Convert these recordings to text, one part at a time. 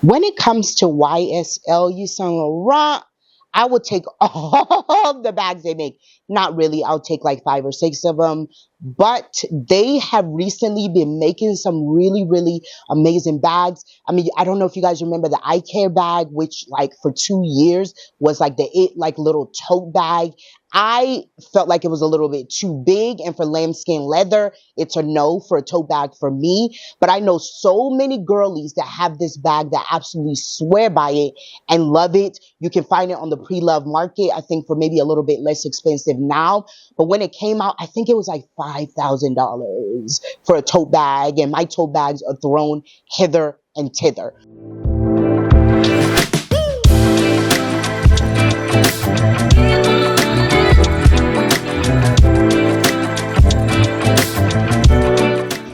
When it comes to YSL, you Saint Laurent, I would take all the bags they make. Not really. I'll take like 5 or 6 of them. But they have recently been making some really, really amazing bags. I mean, I don't know if you guys remember the eye care bag, which like for 2 years was like the like little tote bag. I felt like it was a little bit too big, and for lambskin leather, it's a no for a tote bag for me. But I know so many girlies that have this bag that absolutely swear by it and love it. You can find it on the pre-love market, I think for maybe a little bit less expensive now. But when it came out, I think it was like $5,000 for a tote bag, and my tote bags are thrown hither and thither.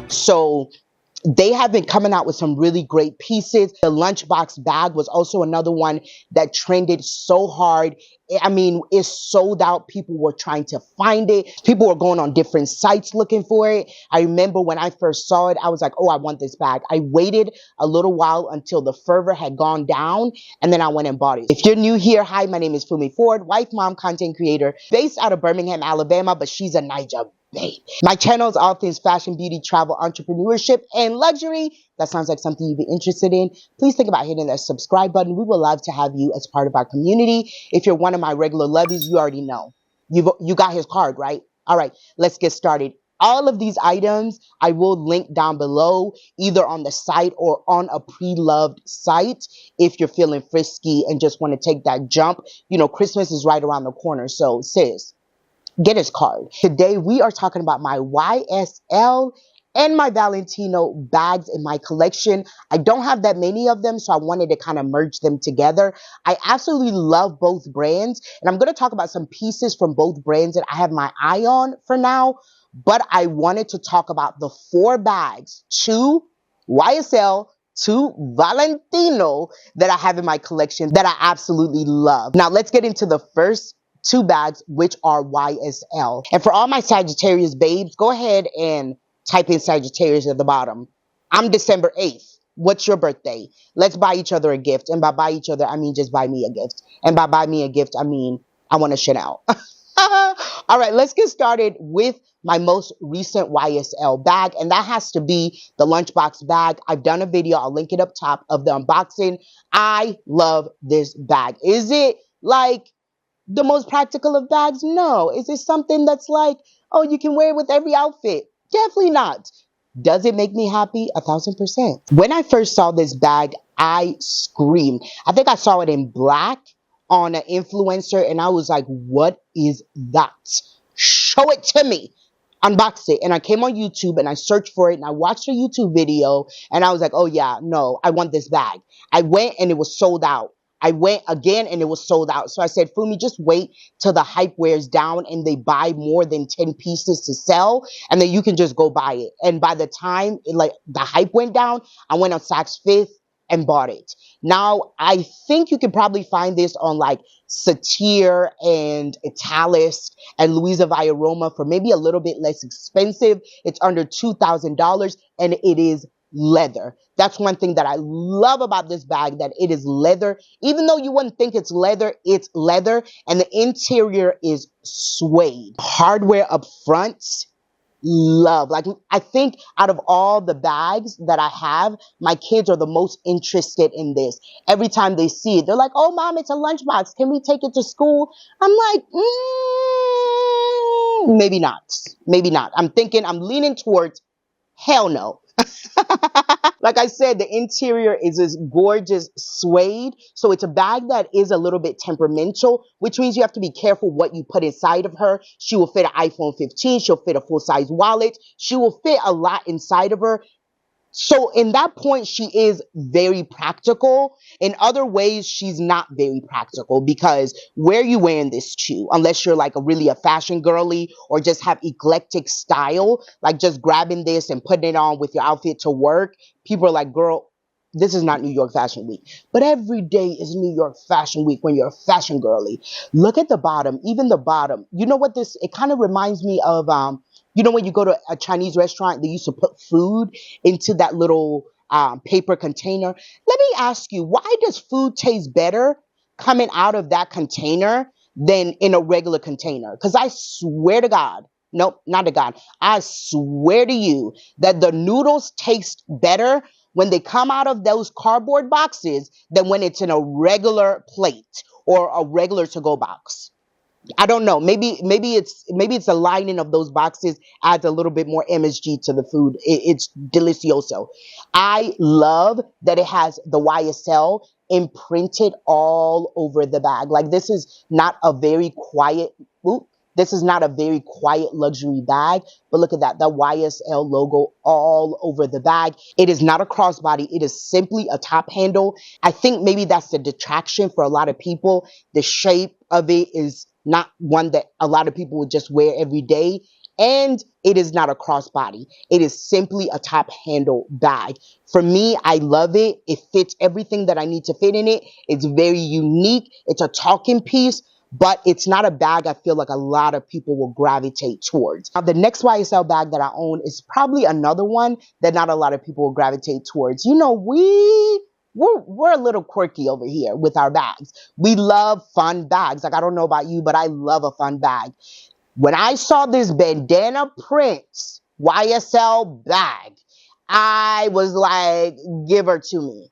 So they have been coming out with some really great pieces. The lunchbox bag was also another one that trended so hard. I mean, it's sold out. People were trying to find it. People were going on different sites looking for it. I remember when I first saw it, I was like, oh, I want this bag. I waited a little while until the fervor had gone down, and then I went and bought it. If you're new here, hi, my name is Fumi Ford, wife, mom, content creator, based out of Birmingham, Alabama, but she's a Niger babe. My channel is all things fashion, beauty, travel, entrepreneurship, and luxury. That sounds like something you'd be interested in. Please think about hitting that subscribe button. We would love to have you as part of our community. If you're one of my regular lovies, you already know. You got his card, right? All right, let's get started. All of these items I will link down below, either on the site or on a pre-loved site if you're feeling frisky and just want to take that jump. You know, Christmas is right around the corner, so sis, get his card. Today we are talking about my YSL and my Valentino bags in my collection. I don't have that many of them, so I wanted to kind of merge them together. I absolutely love both brands, and I'm going to talk about some pieces from both brands that I have my eye on for now, but I wanted to talk about the 4 bags, 2 YSL, 2 Valentino, that I have in my collection that I absolutely love. Now let's get into the first 2 bags, which are YSL. And for all my Sagittarius babes, go ahead and type in Sagittarius at the bottom. I'm December 8th. What's your birthday? Let's buy each other a gift. And by buy each other, I mean just buy me a gift. And by buy me a gift, I mean I want a Chanel. All right, let's get started with my most recent YSL bag, and that has to be the lunchbox bag. I've done a video, I'll link it up top, of the unboxing. I love this bag. Is it like the most practical of bags? No. Is it something that's like, oh, you can wear it with every outfit? Definitely not. Does it make me happy? 1000%. When I first saw this bag, I screamed. I think I saw it in black on an influencer, and I was like, what is that? Show it to me. Unbox it. And I came on YouTube and I searched for it and I watched a YouTube video and I was like, oh yeah, no, I want this bag. I went and it was sold out. I went again and it was sold out. So I said, Fumi, just wait till the hype wears down and they buy more than 10 pieces to sell, and then you can just go buy it. And by the time the hype went down, I went on Saks Fifth and bought it. Now, I think you can probably find this on like Satir and Italis and Louisa Via Roma for maybe a little bit less expensive. It's under $2,000 and it is leather. That's one thing that I love about this bag, that it is leather. Even though you wouldn't think it's leather, and the interior is suede. Hardware up front, love. Like, I think out of all the bags that I have, my kids are the most interested in this. Every time they see it, they're like, oh mom, it's a lunchbox, can we take it to school? I'm like, maybe not. I'm leaning towards hell no. Like I said, the interior is this gorgeous suede. So it's a bag that is a little bit temperamental, which means you have to be careful what you put inside of her. She will fit an iPhone 15. She'll fit a full-size wallet. She will fit a lot inside of her. So in that point, she is very practical. In other ways, she's not very practical, because where are you wearing this to? Unless you're like a fashion girly or just have eclectic style, like just grabbing this and putting it on with your outfit to work. People are like, girl, this is not New York Fashion Week. But every day is New York Fashion Week when you're a fashion girly. Look at the bottom, even the bottom. You know what it kind of reminds me of, you know, when you go to a Chinese restaurant, they used to put food into that little paper container. Let me ask you, why does food taste better coming out of that container than in a regular container? Because I swear to God, nope, not to God, I swear to you that the noodles taste better when they come out of those cardboard boxes than when it's in a regular plate or a regular to-go box. I don't know. Maybe it's the lining of those boxes adds a little bit more MSG to the food. It's delicioso. I love that it has the YSL imprinted all over the bag. Like this is not a very quiet. Oop, this is not a very quiet luxury bag, but look at that, the YSL logo all over the bag. It is not a crossbody. It is simply a top handle. I think maybe that's the detraction for a lot of people. The shape of it is not one that a lot of people would just wear every day. And it is not a crossbody. It is simply a top handle bag. For me, I love it. It fits everything that I need to fit in it. It's very unique. It's a talking piece, but it's not a bag I feel like a lot of people will gravitate towards. Now, the next YSL bag that I own is probably another one that not a lot of people will gravitate towards. You know, we're a little quirky over here with our bags. We love fun bags. Like, I don't know about you, but I love a fun bag. When I saw this bandana print YSL bag, I was like, give her to me.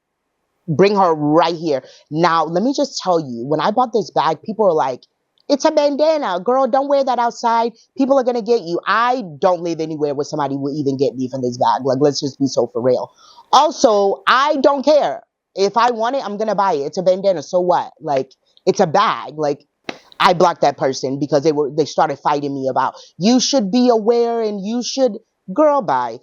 Bring her right here. Now, let me just tell you, when I bought this bag, people are like, it's a bandana. Girl, don't wear that outside. People are going to get you. I don't live anywhere where somebody will even get me from this bag. Like, let's just be so for real. Also, I don't care. If I want it, I'm going to buy it. It's a bandana. So what? Like, it's a bag. Like, I blocked that person because they started fighting me about, you should be aware and you should, girl, bye.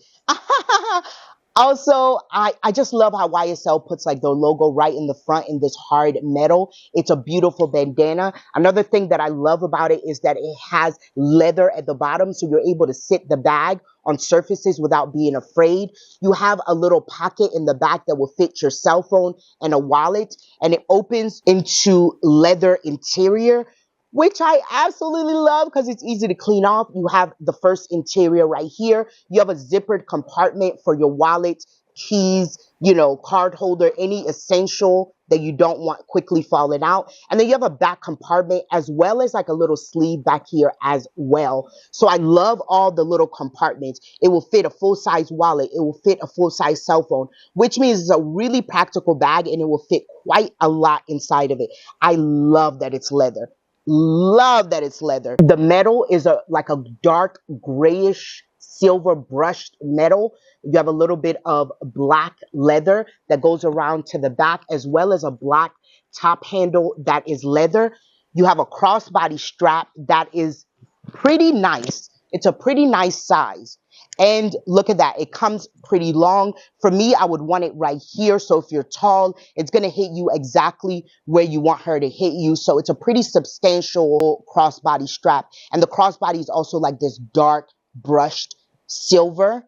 Also, I just love how YSL puts like their logo right in the front in this hard metal. It's a beautiful bandana. Another thing that I love about it is that it has leather at the bottom, so you're able to sit the bag on surfaces without being afraid. You have a little pocket in the back that will fit your cell phone and a wallet, and it opens into leather interior, which I absolutely love because it's easy to clean off. You have the first interior right here. You have a zippered compartment for your wallet, keys, you know, card holder, any essential that you don't want quickly falling out. And then you have a back compartment as well as like a little sleeve back here as well. So I love all the little compartments. It will fit a full-size wallet. It will fit a full-size cell phone, which means it's a really practical bag and it will fit quite a lot inside of it. I love that it's leather. Love that it's leather. The metal is like a dark grayish silver brushed metal. You have a little bit of black leather that goes around to the back, as well as a black top handle that is leather. You have a crossbody strap that is pretty nice. It's a pretty nice size. And look at that. It comes pretty long. For me, I would want it right here. So if you're tall, it's going to hit you exactly where you want her to hit you. So it's a pretty substantial crossbody strap. And the crossbody is also like this dark brushed silver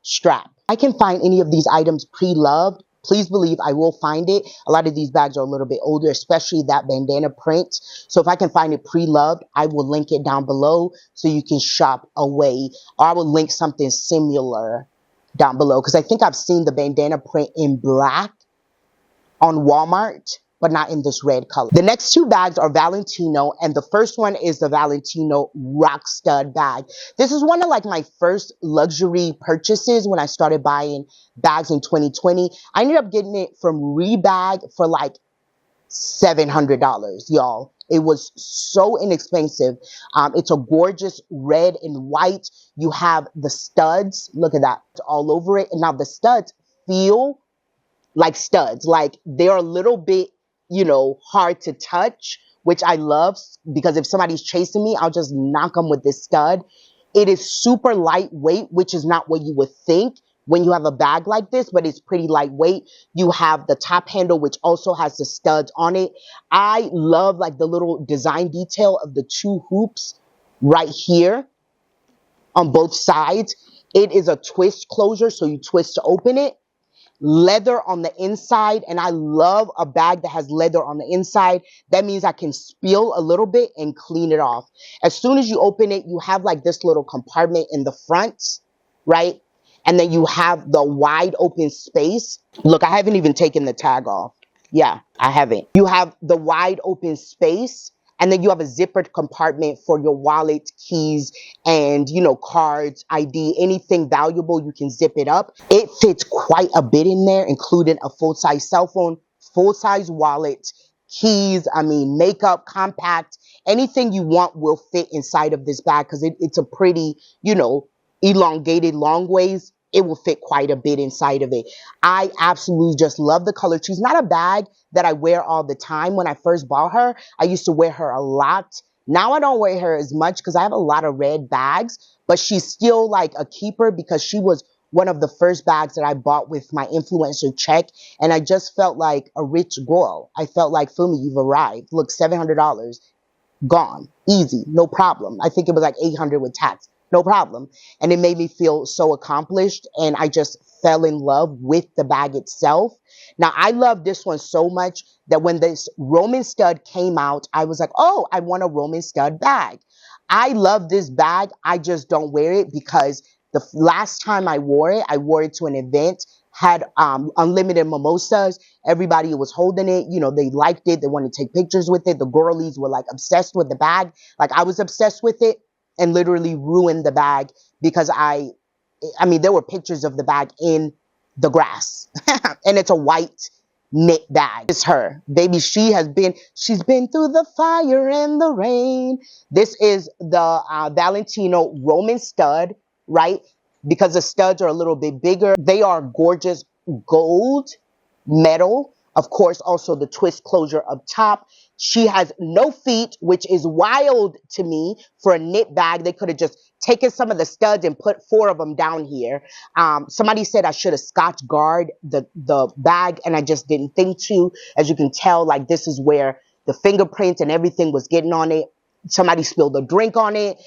strap. I can find any of these items pre-loved. Please believe I will find it. A lot of these bags are a little bit older, especially that bandana print. So if I can find it pre-loved, I will link it down below so you can shop away. Or I will link something similar down below because I think I've seen the bandana print in black on Walmart, but not in this red color. The next two bags are Valentino, and the first one is the Valentino Rockstud bag. This is one of like my first luxury purchases when I started buying bags in 2020. I ended up getting it from Rebag for like $700, y'all. It was so inexpensive. It's a gorgeous red and white. You have the studs. Look at that. It's all over it. And now the studs feel like studs. Like they're a little bit, you know, hard to touch, which I love because if somebody's chasing me, I'll just knock them with this stud. It is super lightweight, which is not what you would think when you have a bag like this, but it's pretty lightweight. You have the top handle, which also has the studs on it. I love like the little design detail of the two hoops right here on both sides. It is a twist closure, so you twist to open it. Leather on the inside, and I love a bag that has leather on the inside. That means I can spill a little bit and clean it off. As soon as you open it, you have like this little compartment in the front, right? and then you have the wide open space. Look, I haven't even taken the tag off. Yeah, I haven't. You have the wide open space, and then you have a zippered compartment for your wallet, keys, and, you know, cards, ID, anything valuable, you can zip it up. It fits quite a bit in there, including a full-size cell phone, full-size wallet, keys, I mean, makeup, compact, anything you want will fit inside of this bag because it's a pretty, you know, elongated long ways. It will fit quite a bit inside of it. I absolutely just love the color. She's not a bag that I wear all the time. When I first bought her, I used to wear her a lot. Now I don't wear her as much because I have a lot of red bags, but she's still like a keeper because she was one of the first bags that I bought with my influencer check. And I just felt like a rich girl. I felt like, Fumi, you've arrived. Look, $700 gone. Easy. No problem. I think it was like 800 with tax. No problem. And it made me feel so accomplished. And I just fell in love with the bag itself. Now, I love this one so much that when this Roman stud came out, I was like, oh, I want a Roman stud bag. I love this bag. I just don't wear it because the last time I wore it to an event, had unlimited mimosas. Everybody was holding it. You know, they liked it. They wanted to take pictures with it. The girlies were like obsessed with the bag. Like I was obsessed with it and literally ruined the bag because I mean, there were pictures of the bag in the grass and it's a white knit bag. It's her. Baby, she's been through the fire and the rain. This is the Valentino Roman stud, right? Because the studs are a little bit bigger. They are gorgeous gold metal. Of course, also the twist closure up top. She has no feet, which is wild to me for a knit bag. They could have just taken some of the studs and put 4 of them down here. Somebody said I should have Scotch guard the bag, and I just didn't think to. As you can tell, like this is where the fingerprints and everything was getting on it. Somebody spilled a drink on it.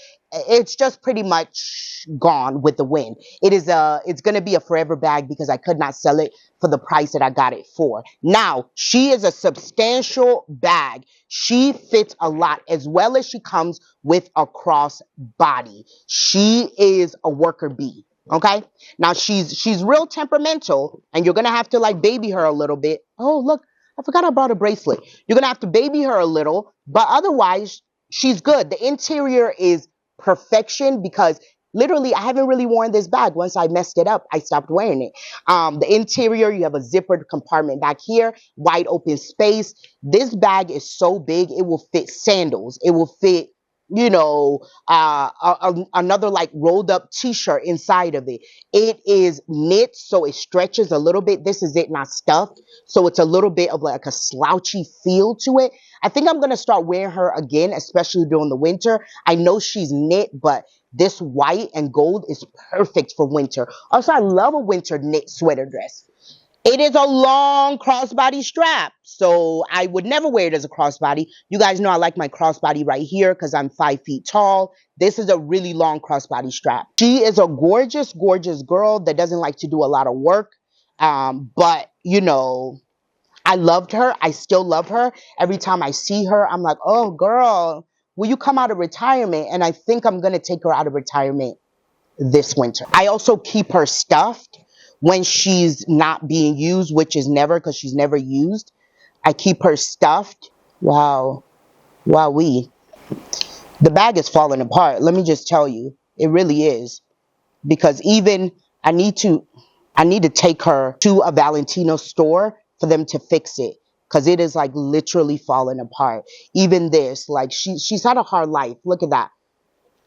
It's just pretty much gone with the wind. It's going to be a forever bag because I could not sell it for the price that I got it for. Now, she is a substantial bag. She fits a lot, as well as she comes with a cross body. She is a worker bee. Okay. Now she's real temperamental, and you're going to have to like baby her a little bit. Oh, look, I forgot I brought a bracelet. You're going to have to baby her a little, but otherwise she's good. The interior is perfection because literally I haven't really worn this bag. Once I messed it up, I stopped wearing it. The interior, you have a zippered compartment back here, wide open space. This bag is so big, it will fit sandals. It will fit, you know, another like rolled up t-shirt inside of it. It is knit, so it stretches a little bit. This is it not stuffed, so it's a little bit of like a slouchy feel to it. I think I'm going to start wearing her again, especially during the winter. I know she's knit, but this white and gold is perfect for winter. Also, I love a winter knit sweater dress. It is a long crossbody strap, so I would never wear it as a crossbody. You guys know I like my crossbody right here because I'm 5 feet tall. This is a really long crossbody strap. She is a gorgeous, gorgeous girl that doesn't like to do a lot of work, but, you know, I loved her. I still love her. Every time I see her, I'm like, oh, girl, will you come out of retirement? And I think I'm going to take her out of retirement this winter. I also keep her stuffed when she's not being used, which is never because she's never used. I keep her stuffed. Wow. Wowee. The bag is falling apart. Let me just tell you. It really is. Because even I need to take her to a Valentino store for them to fix it, because it is like literally falling apart. Even this, like she's had a hard life. Look at that.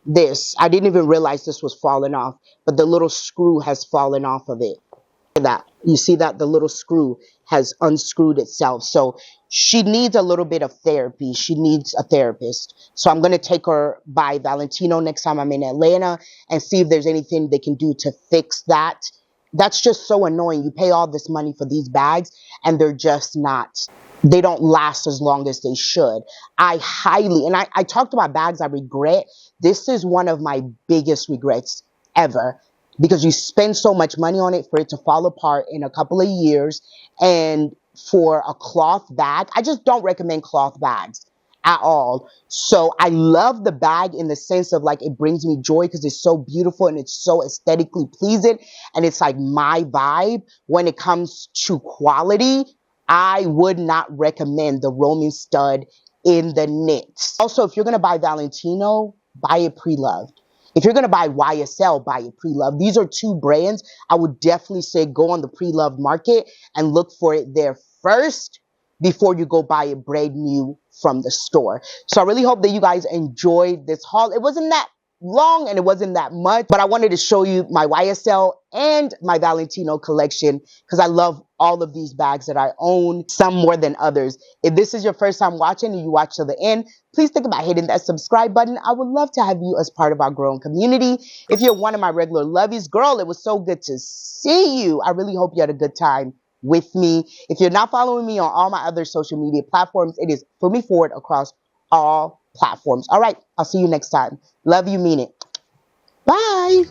This, I didn't even realize this was falling off, but the little screw has fallen off of it. Look at that. You see that the little screw has unscrewed itself. So she needs a little bit of therapy. She needs a therapist. So I'm going to take her by Valentino next time I'm in Atlanta and see if there's anything they can do to fix that. That's just so annoying. You pay all this money for these bags and they're just not, they don't last as long as they should. I talked about bags I regret. This is one of my biggest regrets ever, because you spend so much money on it for it to fall apart in a couple of years. And for a cloth bag, I just don't recommend cloth bags. at all. So I love the bag in the sense of like it brings me joy because it's so beautiful and it's so aesthetically pleasing and it's like my vibe. When it comes to quality, I would not recommend the Roman stud in the knits. Also, if you're gonna buy Valentino, buy it pre-loved. If you're gonna buy YSL, buy it pre-loved. These are two brands I would definitely say go on the pre-loved market and look for it there first before you go buy it brand new from the store. So I really hope that you guys enjoyed this haul. It wasn't that long and it wasn't that much, but I wanted to show you my YSL and my Valentino collection because I love all of these bags that I own, some more than others. If this is your first time watching and you watch till the end, please think about hitting that subscribe button. I would love to have you as part of our growing community. If you're one of my regular lovies, girl, it was so good to see you. I really hope you had a good time with me. If you're not following me on all my other social media platforms, it is Put Me Forward across all platforms. All right, I'll see you next time. Love you, mean it. Bye.